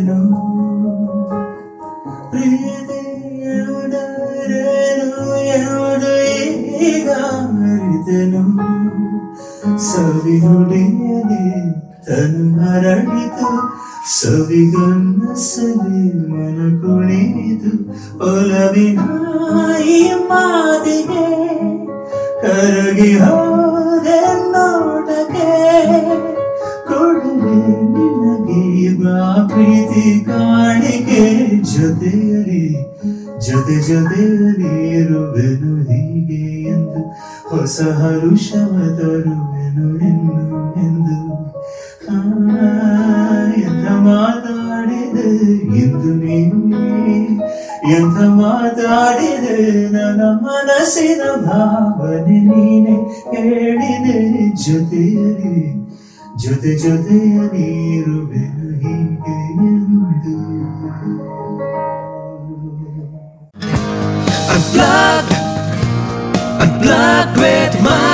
ಅರಿತೆನು ಪ್ರೀತಿಯುಡರೇನು ಎಂದು ಈಗ ಅರಿತೆನು ಸವಿನುಡಿಯಲಿ ತನು ಹರಡಿತು ಸವಿಗನ್ನಸಲಿ ಮನ ಕುಣಿದು ಒಲವಿನ ಈ ಮಾತಿಗೆ ಕರಗಿ ಹೋದೆ ನೋಟಕ್ಕೆ ಕೊಡಲಿ ನಿನಗೆ ಬಾ ಪ್ರೀತಿ ಕಾಣಿಕೆ ಜೊತೆಯಲಿ ಜೊತೆಯಲಿ ಇರುವೆನು ಹೀಗೆ ಎಂದು ಹೊಸ ಹರುಷವ ತರುವೆನು ಎಂದು ಎಂಥ ಮಾತಾಡಿದೆ ಎಂದು ನೀನು ಎಂಥ ಮಾತಾಡಿದೆ ನನ್ನ ಮನಸ್ಸಿನ ಭಾವನೆ ನೀನೆ ಹೇಳಿದೆ ಜೊತೆಯಲಿ ಇರುವೆನು ಹೀಗೆ ಎಂದು Unplugged with my